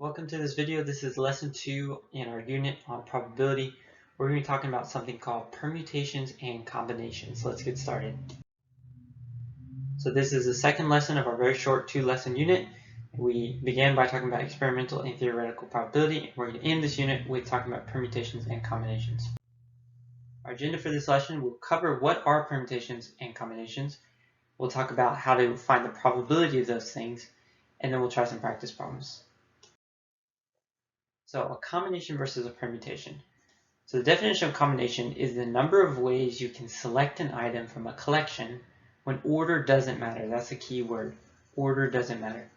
Welcome to this video. This is lesson 2 in our unit on probability. We're going to be talking about something called permutations and combinations. Let's get started. So this is the second lesson of our very short 2-lesson unit. We began by talking about experimental and theoretical probability, and we're going to end this unit with talking about permutations and combinations. Our agenda for this lesson will cover what are permutations and combinations. We'll talk about how to find the probability of those things, and then we'll try some practice problems. So a combination versus a permutation. So the definition of combination is the number of ways you can select an item from a collection when order doesn't matter. That's the key word. Order doesn't matter.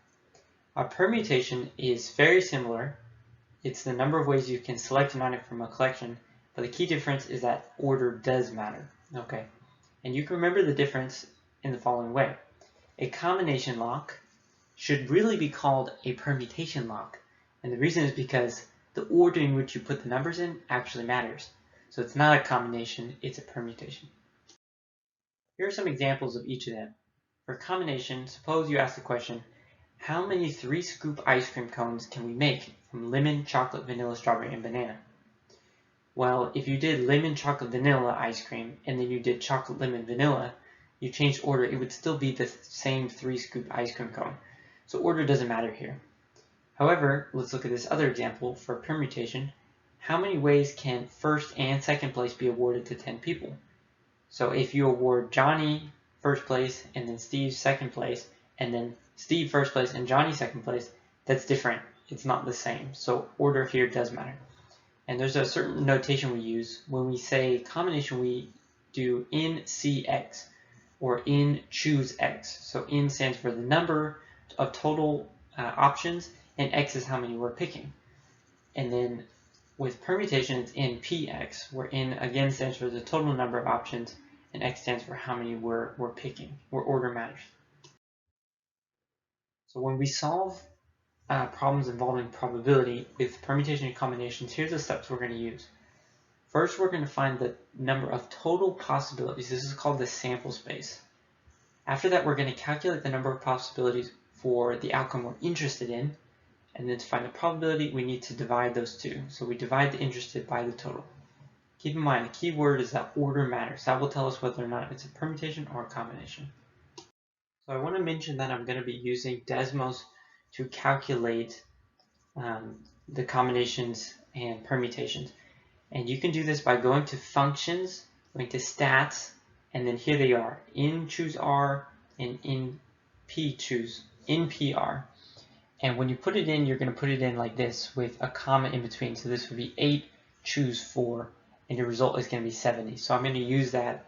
A permutation is very similar. It's the number of ways you can select an item from a collection, but the key difference is that order does matter. Okay, and you can remember the difference in the following way. A combination lock should really be called a permutation lock. And the reason is because the order in which you put the numbers in actually matters. So it's not a combination, it's a permutation. Here are some examples of each of them. For a combination, suppose you ask the question, how many 3-scoop ice cream cones can we make from lemon, chocolate, vanilla, strawberry, and banana? Well, if you did lemon, chocolate, vanilla ice cream, and then you did chocolate, lemon, vanilla, you changed order, it would still be the same 3-scoop ice cream cone. So order doesn't matter here. However, let's look at this other example for permutation. How many ways can first and second place be awarded to 10 people? So if you award Johnny first place and then Steve second place and then Steve first place and Johnny second place, that's different. It's not the same. So order here does matter. And there's a certain notation we use. When we say combination, we do in CX or in choose X. So in stands for the number of total options, and X is how many we're picking. And then with permutation, it's in PX, where in again stands for the total number of options, and X stands for how many we're picking, where order matters. So when we solve problems involving probability with permutation and combinations, here's the steps we're going to use. First, we're going to find the number of total possibilities. This is called the sample space. After that, we're going to calculate the number of possibilities for the outcome we're interested in. And then to find the probability, we need to divide those two. So we divide the interested by the total. Keep in mind, the key word is that order matters. That will tell us whether or not it's a permutation or a combination. So I want to mention that I'm going to be using Desmos to calculate the combinations and permutations. And you can do this by going to functions, going to stats, and then here they are, in choose R and in PR. And when you put it in, you're going to put it in like this with a comma in between. So this would be 8, choose 4, and your result is going to be 70. So I'm going to use that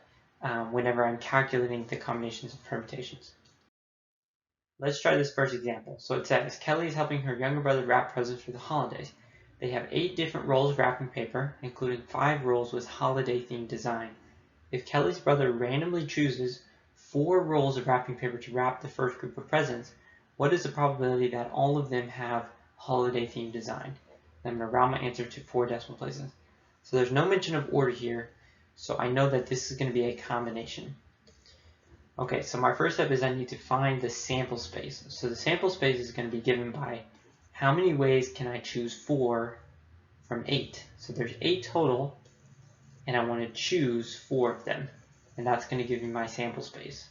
whenever I'm calculating the combinations of permutations. Let's try this first example. So it says, Kelly is helping her younger brother wrap presents for the holidays. They have 8 different rolls of wrapping paper, including 5 rolls with holiday-themed design. If Kelly's brother randomly chooses 4 rolls of wrapping paper to wrap the first group of presents, what is the probability that all of them have holiday-themed design? I'm going to round my answer to 4 decimal places. So there's no mention of order here, so I know that this is going to be a combination. Okay, so my first step is I need to find the sample space. So the sample space is going to be given by how many ways can I choose 4 from 8. So there's 8 total, and I want to choose 4 of them, and that's going to give me my sample space.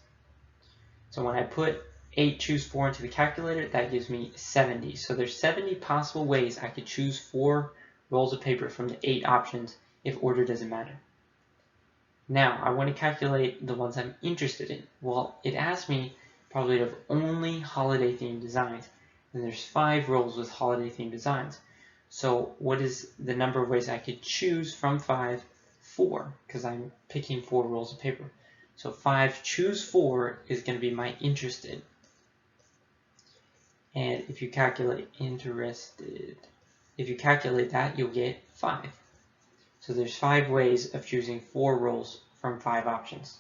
So when I put 8 choose 4 into the calculator, that gives me 70. So there's 70 possible ways I could choose 4 rolls of paper from the 8 options if order doesn't matter. Now I want to calculate the ones I'm interested in. Well, it asked me probability of only holiday themed designs, and there's 5 rolls with holiday themed designs. So what is the number of ways I could choose from 5? 4, because I'm picking 4 rolls of paper. So 5 choose 4 is going to be my interested. And if you calculate that, you'll get 5. So there's 5 ways of choosing 4 rolls from 5 options.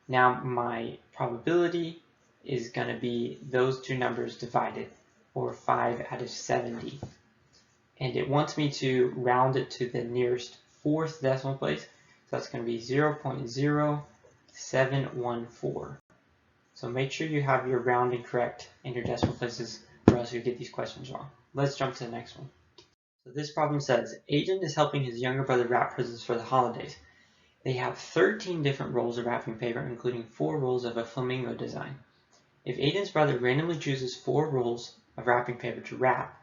Now my probability is going to be those two numbers divided, or 5 out of 70. And it wants me to round it to the nearest 4th decimal place. So that's going to be 0.0714. So make sure you have your rounding correct in your decimal places, or else you get these questions wrong. Let's jump to the next one. So this problem says, Aiden is helping his younger brother wrap presents for the holidays. They have 13 different rolls of wrapping paper, including 4 rolls of a flamingo design. If Aiden's brother randomly chooses 4 rolls of wrapping paper to wrap,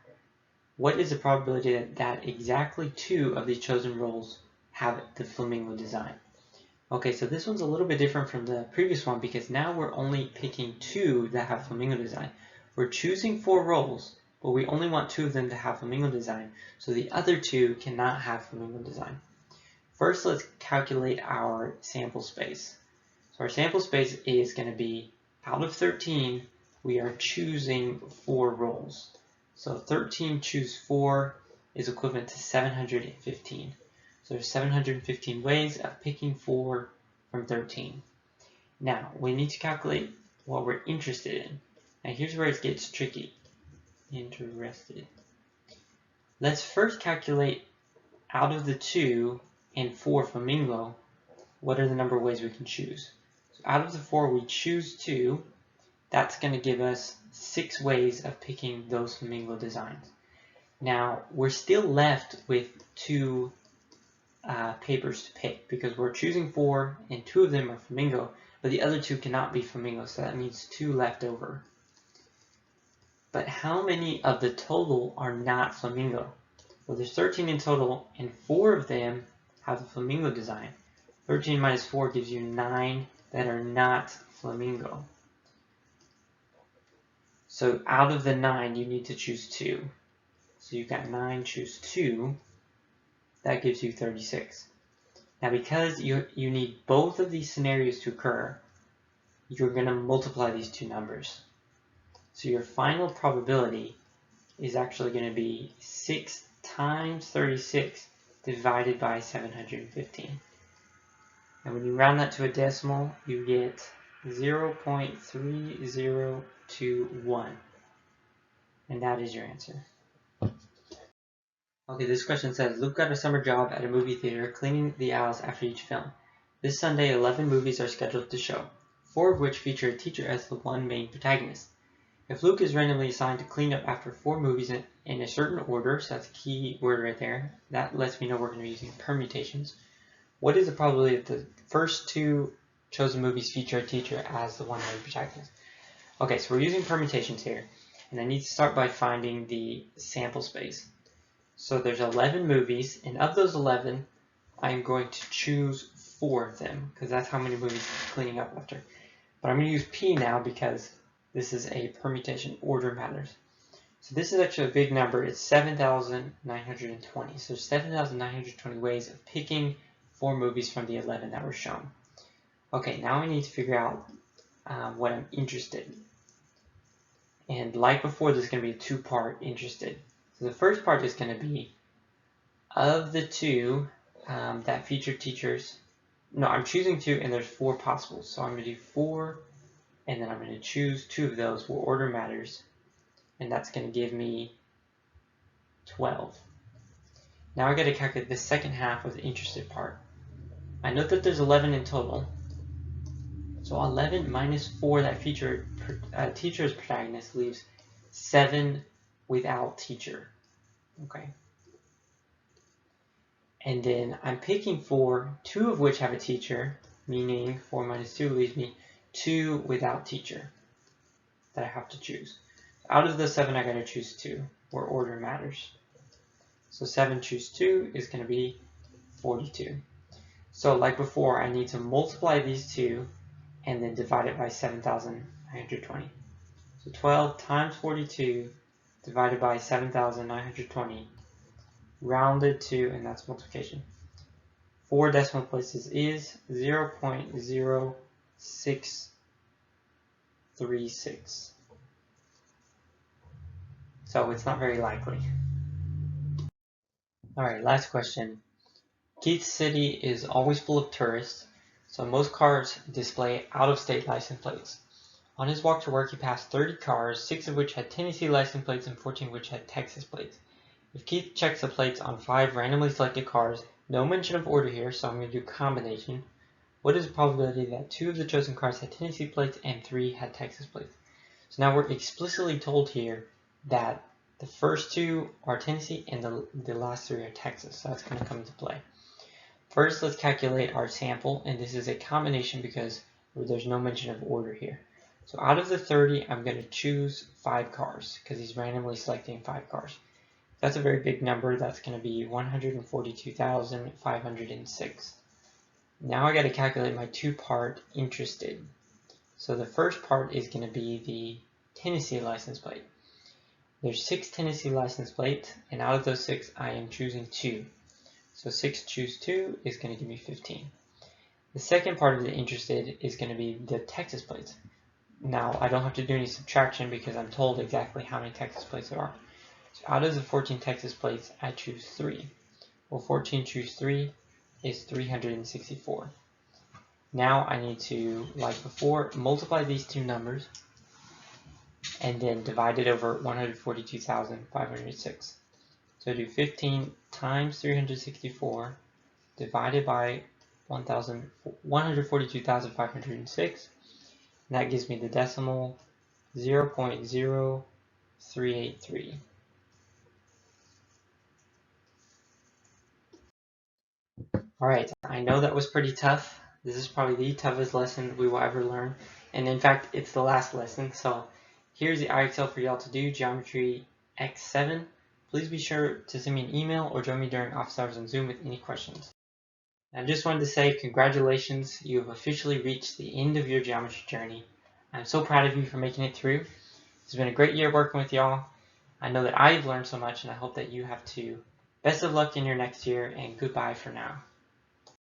what is the probability that exactly 2 of these chosen rolls have the flamingo design? Okay, so this one's a little bit different from the previous one because now we're only picking 2 that have flamingo design. We're choosing 4 rolls, but we only want 2 of them to have flamingo design, so the other 2 cannot have flamingo design. First, let's calculate our sample space. So our sample space is going to be, out of 13, we are choosing 4 rolls. So 13 choose 4 is equivalent to 715. So there's 715 ways of picking 4 from 13. Now, we need to calculate what we're interested in. Now here's where it gets tricky. Interested. Let's first calculate out of the 2 and 4 flamingo, what are the number of ways we can choose? So out of the 4 we choose 2, that's going to give us 6 ways of picking those flamingo designs. Now we're still left with 2 papers to pick because we're choosing 4 and 2 of them are flamingo, but the other 2 cannot be flamingo, so that means 2 left over. But how many of the total are not flamingo? Well, there's 13 in total, and 4 of them have the flamingo design. 13 minus 4 gives you 9 that are not flamingo. So out of the 9, you need to choose 2. So you've got 9, choose 2. That gives you 36. Now because you need both of these scenarios to occur, you're going to multiply these two numbers. So your final probability is actually going to be 6 times 36 divided by 715. And when you round that to a decimal, you get 0.3021. And that is your answer. Okay, this question says, Luke got a summer job at a movie theater cleaning the aisles after each film. This Sunday, 11 movies are scheduled to show, 4 of which feature a teacher as the one main protagonist. If Luke is randomly assigned to clean up after 4 movies in a certain order, so that's a key word right there, that lets me know we're going to be using permutations. What is the probability that the first 2 chosen movies feature a teacher as the one main protagonist? Okay, so we're using permutations here, and I need to start by finding the sample space. So there's 11 movies, and of those 11, I'm going to choose 4 of them, because that's how many movies I'm cleaning up after. But I'm going to use P now because this is a permutation, order matters. So this is actually a big number, it's 7,920. So 7,920 ways of picking 4 movies from the 11 that were shown. Okay, now I need to figure out what I'm interested in. And like before, this is going to be a 2-part interested. So the first part is going to be, of the 2 that feature teachers, no, I'm choosing 2 and there's 4 possible. So I'm going to do 4 and then I'm going to choose 2 of those where order matters. And that's going to give me 12. Now I got to calculate the second half of the interested part. I know that there's 11 in total. So 11 minus 4 that feature teacher as protagonist leaves 7 without teacher. Okay. And then I'm picking 4, 2 of which have a teacher, meaning 4 minus 2 leaves me 2 without teacher that I have to choose. Out of the 7, I got to choose 2, where order matters. So 7 choose 2 is going to be 42. So like before, I need to multiply these 2 and then divide it by 7,920. So 12 times 42 divided by 7,920, rounded to, and that's multiplication, 4 decimal places is 0.0636. So it's not very likely. Alright, last question. Keith City is always full of tourists, so most cars display out-of-state license plates. On his walk to work, he passed 30 cars, 6 of which had Tennessee license plates and 14 of which had Texas plates. If Keith checks the plates on 5 randomly selected cars, no mention of order here, so I'm going to do combination. What is the probability that 2 of the chosen cars had Tennessee plates and 3 had Texas plates? So now we're explicitly told here that The first two are Tennessee, and the last three are Texas, so that's going to come into play. First, let's calculate our sample, and this is a combination because there's no mention of order here. So out of the 30, I'm going to choose 5 cars because he's randomly selecting 5 cars. That's a very big number. That's going to be 142,506. Now I got to calculate my two-part interested. So the first part is going to be the Tennessee license plate. There's 6 Tennessee license plates, and out of those 6, I am choosing 2. So 6 choose 2 is going to give me 15. The second part of the interested is going to be the Texas plates. Now, I don't have to do any subtraction because I'm told exactly how many Texas plates there are. So out of the 14 Texas plates, I choose 3. Well, 14 choose 3 is 364. Now I need to, like before, multiply these two numbers and then divide it over 142,506. So do 15 times 364 divided by 142,506. And that gives me the decimal 0.0383. Alright, I know that was pretty tough. This is probably the toughest lesson we will ever learn. And in fact, it's the last lesson. So here's the IXL for y'all to do, Geometry X7. Please be sure to send me an email or join me during office hours on Zoom with any questions. I just wanted to say congratulations, you have officially reached the end of your geometry journey. I'm so proud of you for making it through. It's been a great year working with y'all. I know that I've learned so much and I hope that you have too. Best of luck in your next year and goodbye for now.